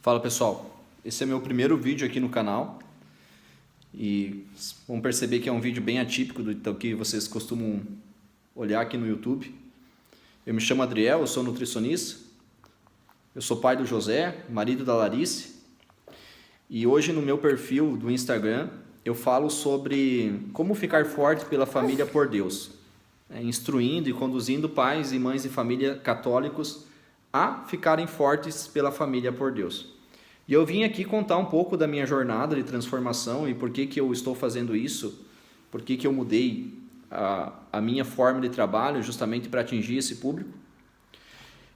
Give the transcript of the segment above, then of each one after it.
Fala pessoal, esse é meu primeiro vídeo aqui no canal e vão perceber que é um vídeo bem atípico do que vocês costumam olhar aqui no YouTube. Eu me chamo Adriel, eu sou nutricionista, eu sou pai do José, marido da Larice, e hoje no meu perfil do Instagram eu falo sobre como ficar forte pela família por Deus, instruindo e conduzindo pais e mães de família católicos a ficarem fortes pela família por Deus. E eu vim aqui contar um pouco da minha jornada de transformação e por que eu estou fazendo isso, por que eu mudei a minha forma de trabalho justamente para atingir esse público.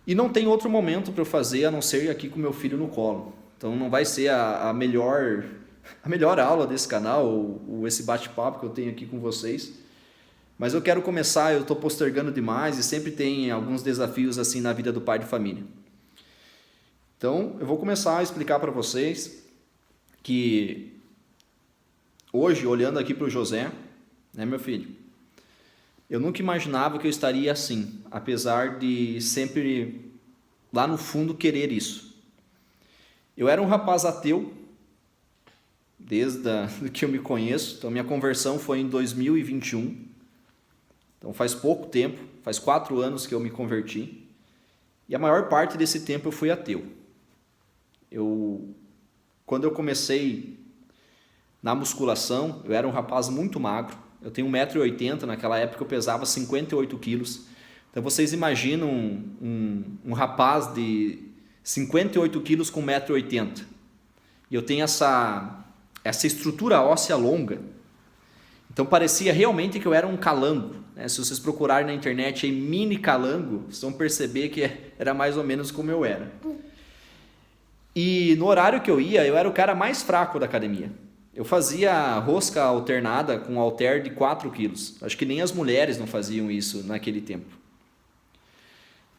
E não tem outro momento para eu fazer a não ser aqui com meu filho no colo. Então não vai ser a melhor aula desse canal ou esse bate-papo que eu tenho aqui com vocês. Mas eu quero começar, eu estou postergando demais e sempre tem alguns desafios assim na vida do pai de família. Então, eu vou começar a explicar para vocês que hoje, olhando aqui para o José, né, meu filho, eu nunca imaginava que eu estaria assim, apesar de sempre, lá no fundo, querer isso. Eu era um rapaz ateu, desde que eu me conheço, então minha conversão foi em 2021, então faz pouco tempo, faz 4 anos que eu me converti, e a maior parte desse tempo eu fui ateu. Quando eu comecei na musculação, eu era um rapaz muito magro, eu tenho 1,80 m, naquela época eu pesava 58 quilos. Então vocês imaginam um rapaz de 58 quilos com 1,80 m. E eu tenho essa estrutura óssea longa. Então parecia realmente que eu era um calango, né? Se vocês procurarem na internet aí, mini calango, vocês vão perceber que era mais ou menos como eu era. E no horário que eu ia, eu era o cara mais fraco da academia. Eu fazia rosca alternada com halter de 4 quilos. Acho que nem as mulheres não faziam isso naquele tempo.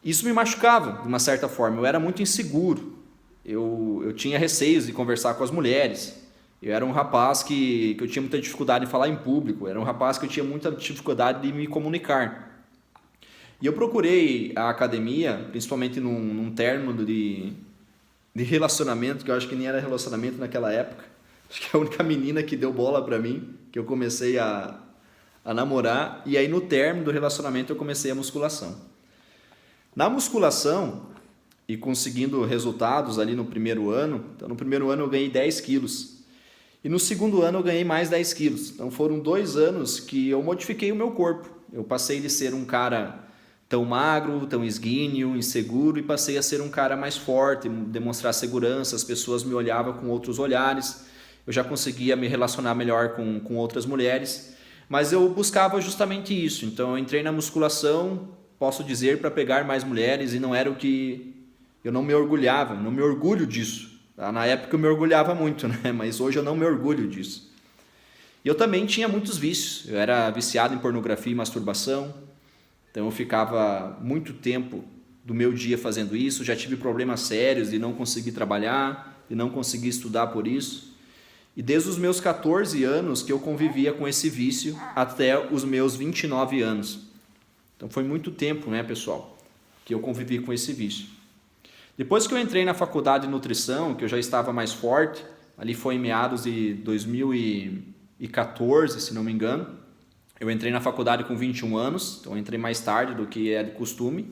Isso me machucava, de uma certa forma. Eu era muito inseguro. Eu tinha receios de conversar com as mulheres. Eu era um rapaz que eu tinha muita dificuldade de falar em público. Eu era um rapaz que eu tinha muita dificuldade de me comunicar. E eu procurei a academia, principalmente num término de relacionamento, que eu acho que nem era relacionamento naquela época. Acho que é a única menina que deu bola pra mim, que eu comecei a namorar, e aí no término do relacionamento eu comecei a musculação. Na musculação, e conseguindo resultados ali no primeiro ano, então no primeiro ano eu ganhei 10 quilos, e no segundo ano eu ganhei mais 10 quilos. Então foram 2 anos que eu modifiquei o meu corpo. Eu passei de ser um cara tão magro, tão esguíneo, inseguro, e passei a ser um cara mais forte, demonstrar segurança, as pessoas me olhavam com outros olhares, eu já conseguia me relacionar melhor com outras mulheres, mas eu buscava justamente isso. Então eu entrei na musculação, posso dizer, para pegar mais mulheres, e não era o que eu não me orgulhava, não me orgulho disso. Na época eu me orgulhava muito, né? Mas hoje eu não me orgulho disso. E eu também tinha muitos vícios, eu era viciado em pornografia e masturbação. Então eu ficava muito tempo do meu dia fazendo isso, já tive problemas sérios de não conseguir trabalhar, de não conseguir estudar por isso. E desde os meus 14 anos que eu convivia com esse vício até os meus 29 anos. Então foi muito tempo, né, pessoal, que eu convivi com esse vício. Depois que eu entrei na faculdade de nutrição, que eu já estava mais forte, ali foi em meados de 2014, se não me engano, eu entrei na faculdade com 21 anos, então eu entrei mais tarde do que é de costume.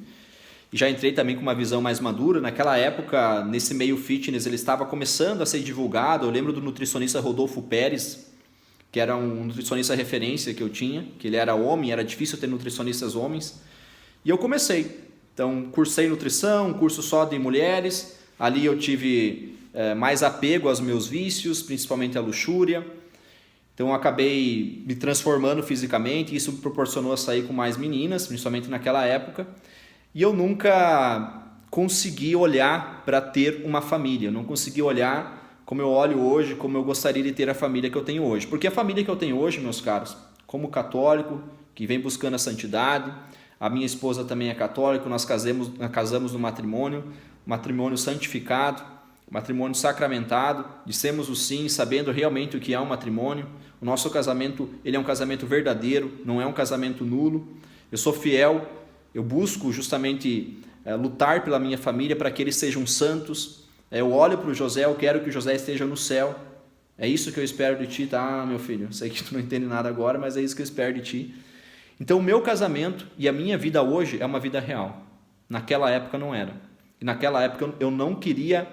E já entrei também com uma visão mais madura. Naquela época, nesse meio fitness, ele estava começando a ser divulgado. Eu lembro do nutricionista Rodolfo Pérez, que era um nutricionista referência que eu tinha, que ele era homem, era difícil ter nutricionistas homens. E eu comecei. Então, cursei nutrição, um curso só de mulheres. Ali eu tive mais apego aos meus vícios, principalmente a luxúria. Então eu acabei me transformando fisicamente, e isso me proporcionou a sair com mais meninas, principalmente naquela época. E eu nunca consegui olhar para ter uma família, eu não consegui olhar como eu olho hoje, como eu gostaria de ter a família que eu tenho hoje. Porque a família que eu tenho hoje, meus caros, como católico, que vem buscando a santidade, a minha esposa também é católica, nós casamos no matrimônio santificado, matrimônio sacramentado, dissemos o sim, sabendo realmente o que é um matrimônio. O nosso casamento, ele é um casamento verdadeiro, não é um casamento nulo. Eu sou fiel, eu busco justamente lutar pela minha família para que eles sejam santos, Eu olho para o José, eu quero que o José esteja no céu. É isso que eu espero de ti, tá, meu filho? Sei que tu não entende nada agora, mas é isso que eu espero de ti. Então, o meu casamento e a minha vida hoje é uma vida real. Naquela época não era. E naquela época eu não queria,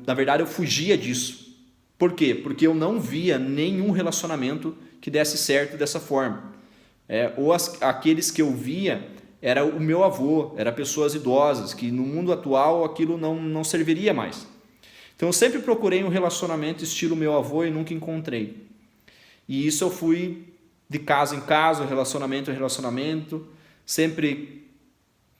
na verdade eu fugia disso. Por quê? Porque eu não via nenhum relacionamento que desse certo dessa forma. Aqueles que eu via era o meu avô, era pessoas idosas, que no mundo atual aquilo não serviria mais. Então eu sempre procurei um relacionamento estilo meu avô e nunca encontrei. E isso eu fui de casa em casa, relacionamento em relacionamento, sempre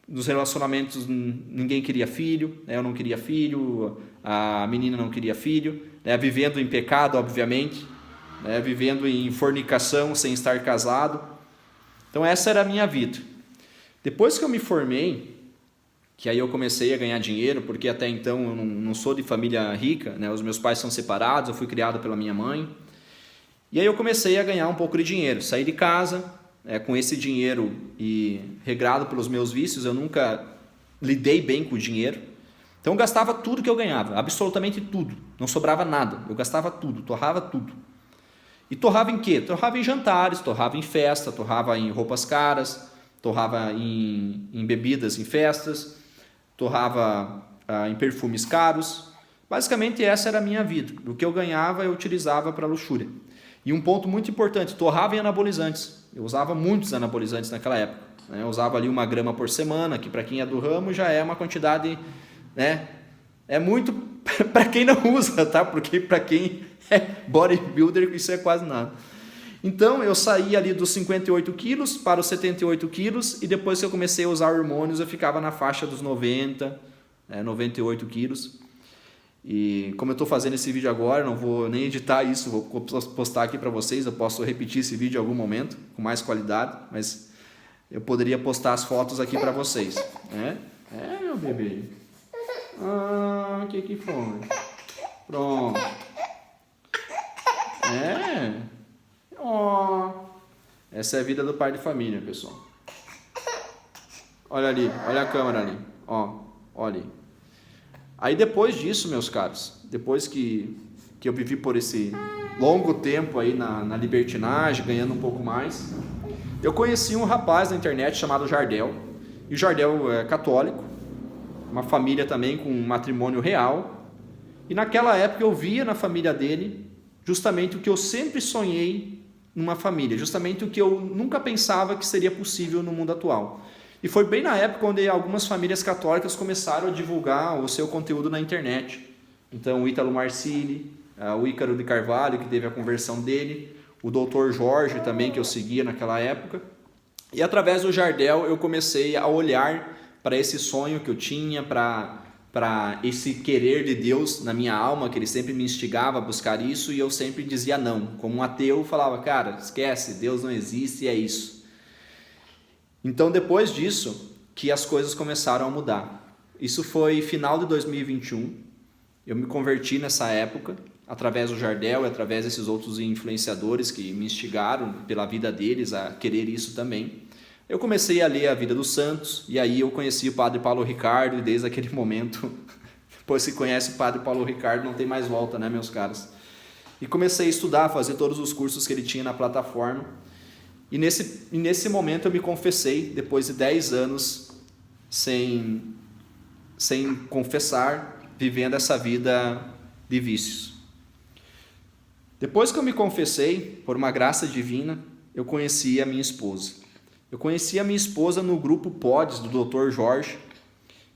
nos relacionamentos ninguém queria filho, eu não queria filho, a menina não queria filho, vivendo em pecado, obviamente, vivendo em fornicação sem estar casado. Então essa era a minha vida. Depois que eu me formei, que aí eu comecei a ganhar dinheiro, porque até então eu não sou de família rica, os meus pais são separados, eu fui criado pela minha mãe. E aí eu comecei a ganhar um pouco de dinheiro, saí de casa, com esse dinheiro e regrado pelos meus vícios, eu nunca lidei bem com o dinheiro. Então eu gastava tudo que eu ganhava, absolutamente tudo, não sobrava nada, eu gastava tudo, torrava tudo. E torrava em quê? Torrava em jantares, torrava em festa, torrava em roupas caras, torrava em bebidas em festas, torrava em perfumes caros. Basicamente essa era a minha vida, o que eu ganhava eu utilizava para luxúria. E um ponto muito importante, torrava em anabolizantes. Eu usava muitos anabolizantes naquela época. Eu usava ali 1 grama por semana, que para quem é do ramo já é uma quantidade, é muito para quem não usa, tá? Porque para quem é bodybuilder isso é quase nada. Então eu saí ali dos 58 quilos para os 78 quilos e depois que eu comecei a usar hormônios eu ficava na faixa dos 90, 98 quilos. E como eu estou fazendo esse vídeo agora, não vou nem editar isso, vou postar aqui para vocês, eu posso repetir esse vídeo em algum momento, com mais qualidade, mas eu poderia postar as fotos aqui para vocês. Meu bebê. Que foi? Pronto. Essa é a vida do pai de família, pessoal. Olha ali, olha a câmera ali. Olha aí. Aí depois disso, meus caros, depois que eu vivi por esse longo tempo aí na libertinagem, ganhando um pouco mais, eu conheci um rapaz na internet chamado Jardel. E o Jardel é católico, uma família também com um matrimônio real. E naquela época eu via na família dele justamente o que eu sempre sonhei numa família, justamente o que eu nunca pensava que seria possível no mundo atual. E foi bem na época onde algumas famílias católicas começaram a divulgar o seu conteúdo na internet. Então o Ítalo Marcilli, o Ícaro de Carvalho, que teve a conversão dele, o Dr. Jorge também, que eu seguia naquela época. E através do Jardel eu comecei a olhar para esse sonho que eu tinha, para esse querer de Deus na minha alma, que ele sempre me instigava a buscar isso, e eu sempre dizia não. Como um ateu, eu falava, cara, esquece, Deus não existe e é isso. Então, depois disso, que as coisas começaram a mudar. Isso foi final de 2021. Eu me converti nessa época, através do Jardel e através desses outros influenciadores que me instigaram pela vida deles a querer isso também. Eu comecei a ler a vida dos santos e aí eu conheci o Padre Paulo Ricardo e desde aquele momento, depois que conhece o Padre Paulo Ricardo, não tem mais volta, né, meus caros? E comecei a estudar, fazer todos os cursos que ele tinha na plataforma. E nesse momento eu me confessei, depois de 10 anos sem confessar, vivendo essa vida de vícios. Depois que eu me confessei, por uma graça divina, eu conheci a minha esposa. Eu conheci a minha esposa no grupo Pods do Dr. Jorge,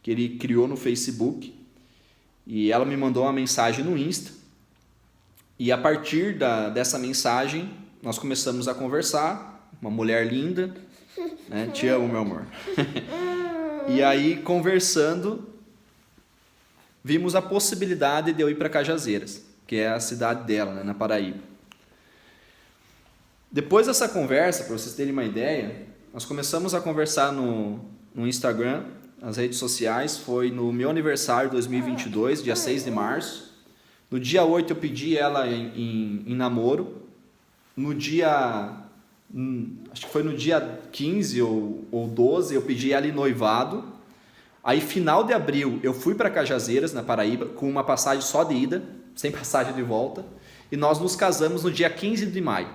que ele criou no Facebook. E ela me mandou uma mensagem no Insta. E a partir dessa mensagem, nós começamos a conversar. Uma mulher linda, né? Te amo, meu amor. E aí, conversando, vimos a possibilidade de eu ir para Cajazeiras, que é a cidade dela, né? Na Paraíba. Depois dessa conversa, para vocês terem uma ideia, nós começamos a conversar no Instagram, nas redes sociais. Foi no meu aniversário de 2022, dia 6 de março. No dia 8 eu pedi ela em namoro. Acho que foi no dia 15 ou 12, eu pedi ela em noivado. Aí, final de abril, eu fui para Cajazeiras, na Paraíba, com uma passagem só de ida, sem passagem de volta, e nós nos casamos no dia 15 de maio.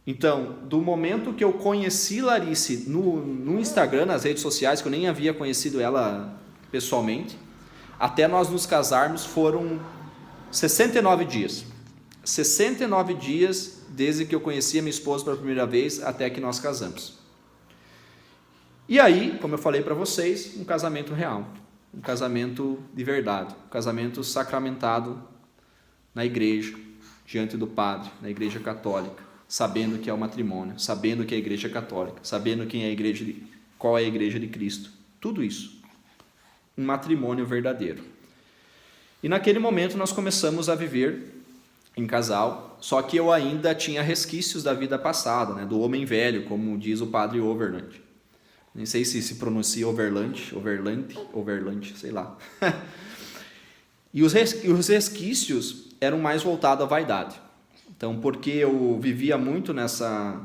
Então, do momento que eu conheci Larice no Instagram, nas redes sociais, que eu nem havia conhecido ela pessoalmente, até nós nos casarmos foram 69 dias. 69 dias desde que eu conheci a minha esposa pela primeira vez até que nós casamos. E aí, como eu falei para vocês, um casamento real, um casamento de verdade, um casamento sacramentado na igreja, diante do padre, na igreja católica, sabendo que é o matrimônio, sabendo que é a igreja católica, sabendo quem é a igreja qual é a igreja de Cristo. Tudo isso. Um matrimônio verdadeiro. E naquele momento nós começamos a viver em casal, só que eu ainda tinha resquícios da vida passada, né, do homem velho, como diz o padre Overland. Nem sei se pronuncia Overland, sei lá. E os resquícios eram mais voltados à vaidade. Então, porque eu vivia muito nessa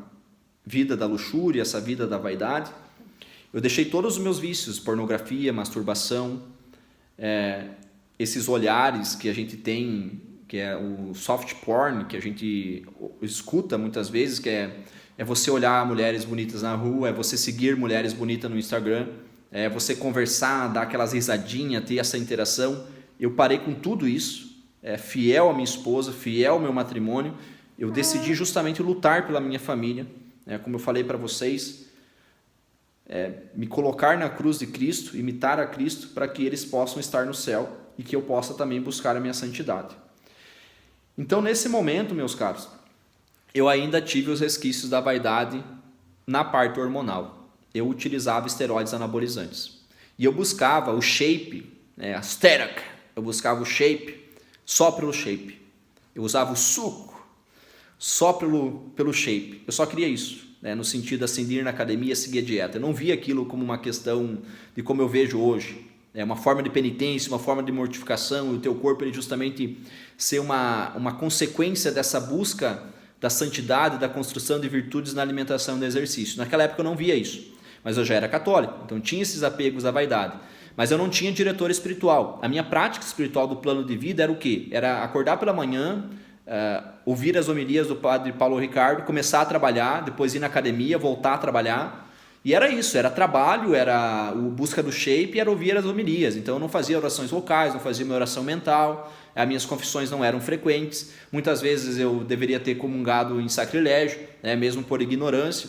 vida da luxúria, essa vida da vaidade, eu deixei todos os meus vícios, pornografia, masturbação, esses olhares que a gente tem, que é o soft porn, que a gente escuta muitas vezes, que é você olhar mulheres bonitas na rua, é você seguir mulheres bonitas no Instagram, é você conversar, dar aquelas risadinhas, ter essa interação. Eu parei com tudo isso, fiel à minha esposa, fiel ao meu matrimônio. Eu decidi justamente lutar pela minha família, como eu falei para vocês, me colocar na cruz de Cristo, imitar a Cristo, para que eles possam estar no céu e que eu possa também buscar a minha santidade. Então, nesse momento, meus caros, eu ainda tive os resquícios da vaidade na parte hormonal. Eu utilizava esteroides anabolizantes. E eu buscava o shape, a aesthetic, eu buscava o shape só pelo shape. Eu usava o suco só pelo shape. Eu só queria isso, no sentido assim, de ir na academia, seguir a dieta. Eu não via aquilo como uma questão de como eu vejo hoje. É uma forma de penitência, uma forma de mortificação, e o teu corpo ele justamente ser uma consequência dessa busca da santidade, da construção de virtudes na alimentação e no exercício. Naquela época eu não via isso, mas eu já era católico, então tinha esses apegos à vaidade. Mas eu não tinha diretor espiritual. A minha prática espiritual do plano de vida era o quê? Era acordar pela manhã, ouvir as homilias do padre Paulo Ricardo, começar a trabalhar, depois ir na academia, voltar a trabalhar. E era isso, era trabalho, era o busca do shape, era ouvir as homilias. Então eu não fazia orações vocais, não fazia minha oração mental, as minhas confissões não eram frequentes. Muitas vezes eu deveria ter comungado em sacrilégio, mesmo por ignorância.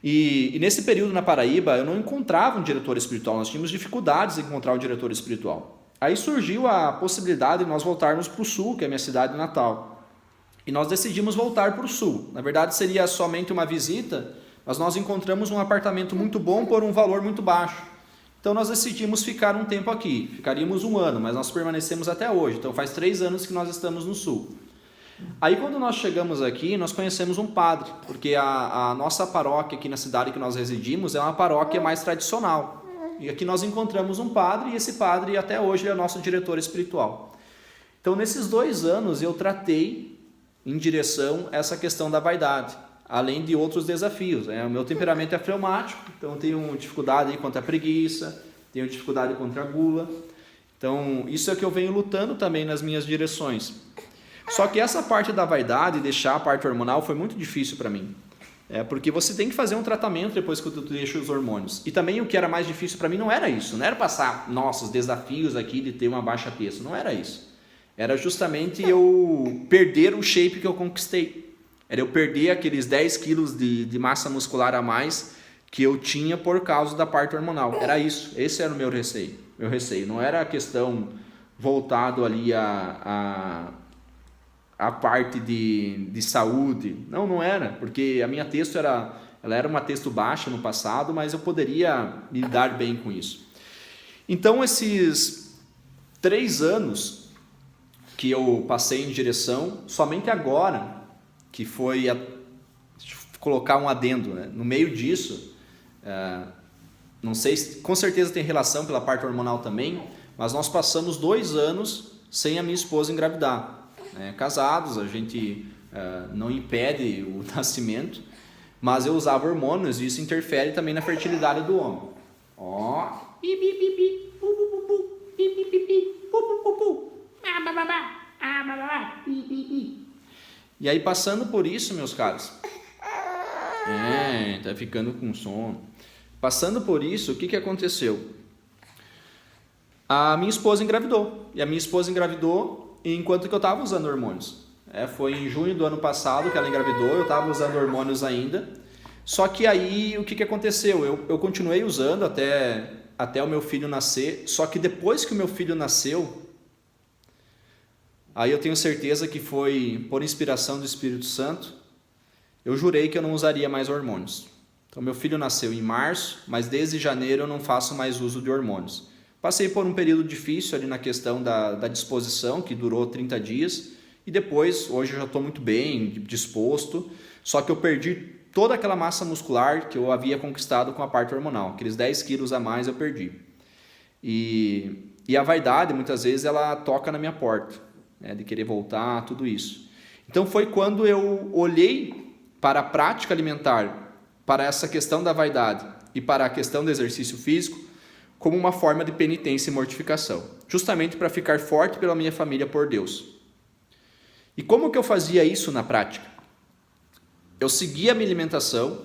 E nesse período na Paraíba eu não encontrava um diretor espiritual, nós tínhamos dificuldades em encontrar um diretor espiritual. Aí surgiu a possibilidade de nós voltarmos para o sul, que é a minha cidade natal. E nós decidimos voltar para o sul. Na verdade seria somente uma visita, mas nós encontramos um apartamento muito bom por um valor muito baixo. Então nós decidimos ficar um tempo aqui. Ficaríamos 1 ano, mas nós permanecemos até hoje. Então faz 3 anos que nós estamos no sul. Aí quando nós chegamos aqui, nós conhecemos um padre, porque a nossa paróquia aqui na cidade que nós residimos é uma paróquia mais tradicional. E aqui nós encontramos um padre, e esse padre até hoje é o nosso diretor espiritual. Então nesses 2 anos eu tratei em direção a essa questão da vaidade, além de outros desafios. O meu temperamento é fleumático, então eu tenho dificuldade contra a preguiça, tenho dificuldade contra a gula. Então isso é que eu venho lutando também nas minhas direções. Só que essa parte da vaidade, deixar a parte hormonal, foi muito difícil para mim. Porque você tem que fazer um tratamento depois que tu deixa os hormônios. E também o que era mais difícil para mim não era isso. Não era passar, os desafios aqui de ter uma baixa peso. Não era isso. Era justamente eu perder o shape que eu conquistei. Era eu perder aqueles 10 quilos de massa muscular a mais que eu tinha por causa da parte hormonal. Era isso. Esse era o meu receio. Meu receio. Não era a questão voltado ali a parte de saúde. Não era, porque a minha texto ela era uma texto baixa no passado, mas eu poderia lidar bem com isso. Então esses 3 anos que eu passei em direção, somente agora, que foi, deixa eu colocar um adendo, no meio disso, não sei, com certeza tem relação pela parte hormonal também, mas nós passamos 2 anos sem a minha esposa engravidar. Casados, a gente não impede o nascimento, mas eu usava hormônios e isso interfere também na fertilidade do homem. Pi, pi, pi, pi, pu, pu, pu, pu, pi, pi, pi, pi, pu, pu, pu, pu. E aí, passando por isso, meus caros, tá ficando com sono. Passando por isso, o que aconteceu? A minha esposa engravidou. E a minha esposa engravidou enquanto que eu estava usando hormônios. Foi em junho do ano passado que ela engravidou, eu estava usando hormônios ainda. Só que aí, o que aconteceu? Eu continuei usando até o meu filho nascer, só que depois que o meu filho nasceu, aí eu tenho certeza que foi por inspiração do Espírito Santo, eu jurei que eu não usaria mais hormônios. Então, meu filho nasceu em março, mas desde janeiro eu não faço mais uso de hormônios. Passei por um período difícil ali na questão da disposição, que durou 30 dias, e depois, hoje eu já estou muito bem, disposto, só que eu perdi toda aquela massa muscular que eu havia conquistado com a parte hormonal. Aqueles 10 quilos a mais eu perdi. E a vaidade, muitas vezes, ela toca na minha porta. De querer voltar, tudo isso. Então foi quando eu olhei para a prática alimentar, para essa questão da vaidade e para a questão do exercício físico, como uma forma de penitência e mortificação, justamente para ficar forte pela minha família por Deus. E como que eu fazia isso na prática? Eu seguia a minha alimentação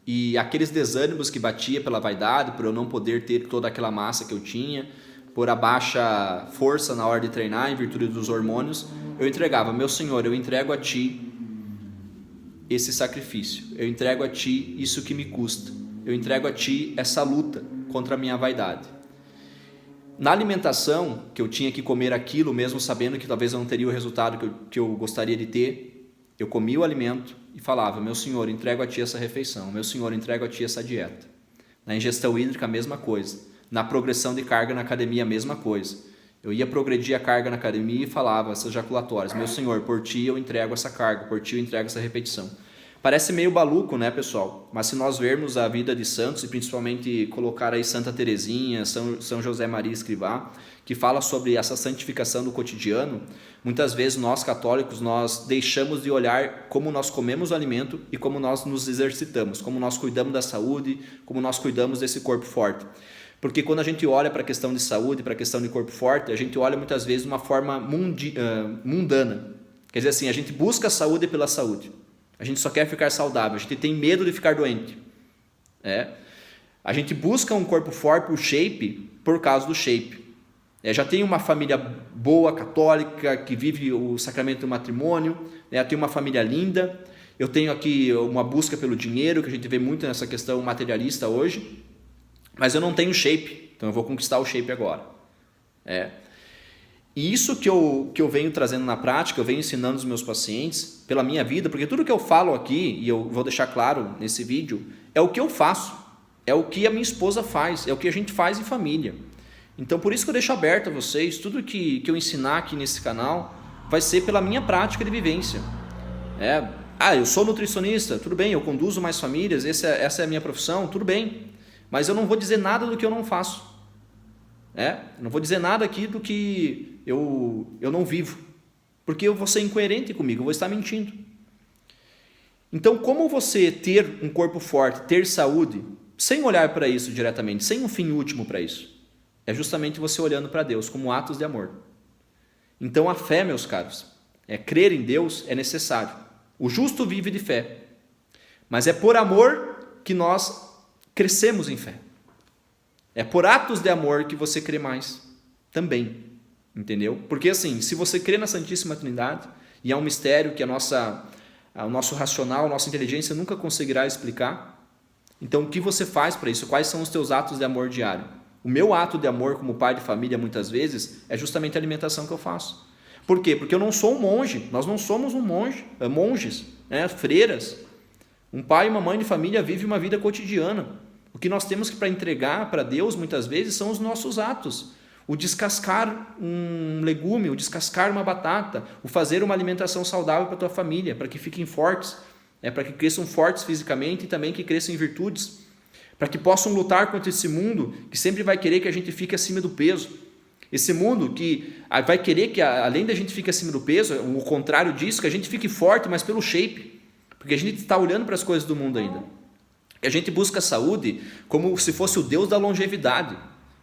e aqueles desânimos que batia pela vaidade, por eu não poder ter toda aquela massa que eu tinha, por a baixa força na hora de treinar, em virtude dos hormônios, eu entregava: meu Senhor, eu entrego a Ti esse sacrifício, eu entrego a Ti isso que me custa, eu entrego a Ti essa luta contra a minha vaidade. Na alimentação, que eu tinha que comer aquilo, mesmo sabendo que talvez eu não teria o resultado que eu gostaria de ter, eu comia o alimento e falava: meu Senhor, entrego a Ti essa refeição, meu Senhor, entrego a Ti essa dieta. Na ingestão hídrica, a mesma coisa. Na progressão de carga na academia, a mesma coisa. Eu ia progredir a carga na academia e falava essas jaculatórias: meu Senhor, por Ti eu entrego essa carga, por Ti eu entrego essa repetição. Parece meio maluco, né, pessoal? Mas se nós vermos a vida de santos, e principalmente colocar aí Santa Teresinha, São José Maria Escrivá, que fala sobre essa santificação do cotidiano, muitas vezes nós católicos, nós deixamos de olhar como nós comemos o alimento e como nós nos exercitamos, como nós cuidamos da saúde, como nós cuidamos desse corpo forte. Porque quando a gente olha para a questão de saúde, para a questão de corpo forte, a gente olha muitas vezes de uma forma mundana. Quer dizer assim, a gente busca a saúde pela saúde. A gente só quer ficar saudável, a gente tem medo de ficar doente. A gente busca um corpo forte, o shape, por causa do shape. Já tenho uma família boa, católica, que vive o sacramento do matrimônio, eu tenho uma família linda, eu tenho aqui uma busca pelo dinheiro, que a gente vê muito nessa questão materialista hoje, mas eu não tenho shape, então eu vou conquistar o shape agora. E isso que eu venho trazendo na prática, eu venho ensinando os meus pacientes, pela minha vida, porque tudo que eu falo aqui, e eu vou deixar claro nesse vídeo, é o que eu faço, é o que a minha esposa faz, é o que a gente faz em família. Então por isso que eu deixo aberto a vocês, tudo que eu ensinar aqui nesse canal, vai ser pela minha prática de vivência. Eu sou nutricionista, tudo bem, eu conduzo mais famílias, essa é a minha profissão, tudo bem. Mas eu não vou dizer nada do que eu não faço. Eu não vou dizer nada aqui do que eu não vivo. Porque eu vou ser incoerente comigo, eu vou estar mentindo. Então, como você ter um corpo forte, ter saúde, sem olhar para isso diretamente, sem um fim último para isso? É justamente você olhando para Deus como atos de amor. Então, a fé, meus caros, crer em Deus é necessário. O justo vive de fé. Mas é por amor que nós crescemos em fé. É por atos de amor que você crê mais também, entendeu? Porque assim, se você crê na Santíssima Trindade, e é um mistério que o nosso racional, a nossa inteligência nunca conseguirá explicar, então o que você faz para isso? Quais são os teus atos de amor diário? O meu ato de amor como pai de família, muitas vezes, é justamente a alimentação que eu faço. Por quê? Porque eu não sou um monge, nós não somos monges, freiras. Um pai e uma mãe de família vivem uma vida cotidiana. O que nós temos para entregar para Deus, muitas vezes, são os nossos atos. O descascar um legume, o descascar uma batata, o fazer uma alimentação saudável para a tua família, para que fiquem fortes, para que cresçam fortes fisicamente e também que cresçam em virtudes, para que possam lutar contra esse mundo que sempre vai querer que a gente fique acima do peso. Esse mundo que vai querer que, além da gente fique acima do peso, o contrário disso, que a gente fique forte, mas pelo shape, porque a gente está olhando para as coisas do mundo ainda. E a gente busca a saúde como se fosse o Deus da longevidade.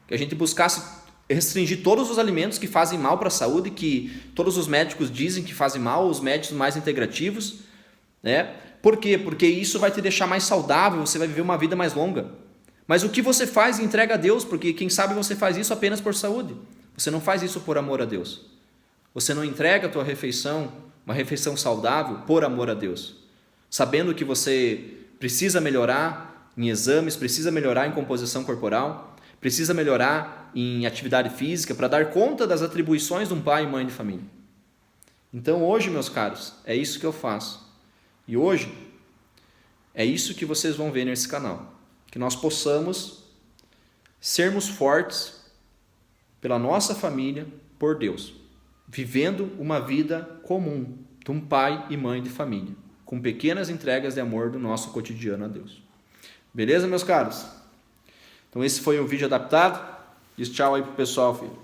que a gente buscasse restringir todos os alimentos que fazem mal para a saúde, que todos os médicos dizem que fazem mal, os médicos mais integrativos, né? Por quê? Porque isso vai te deixar mais saudável, você vai viver uma vida mais longa. Mas o que você faz entrega a Deus, porque quem sabe você faz isso apenas por saúde. Você não faz isso por amor a Deus. Você não entrega a tua refeição, uma refeição saudável, por amor a Deus. Sabendo que você precisa melhorar em exames, precisa melhorar em composição corporal, precisa melhorar em atividade física para dar conta das atribuições de um pai e mãe de família. Então hoje, meus caros, é isso que eu faço. E hoje, é isso que vocês vão ver nesse canal. Que nós possamos sermos fortes pela nossa família, por Deus. Vivendo uma vida comum de um pai e mãe de família. Com pequenas entregas de amor do nosso cotidiano a Deus. Beleza, meus caros? Então esse foi o vídeo adaptado. Diz tchau aí pro pessoal, filho.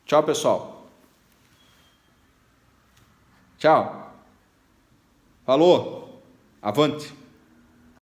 Tchau, pessoal. Tchau. Falou. Avante.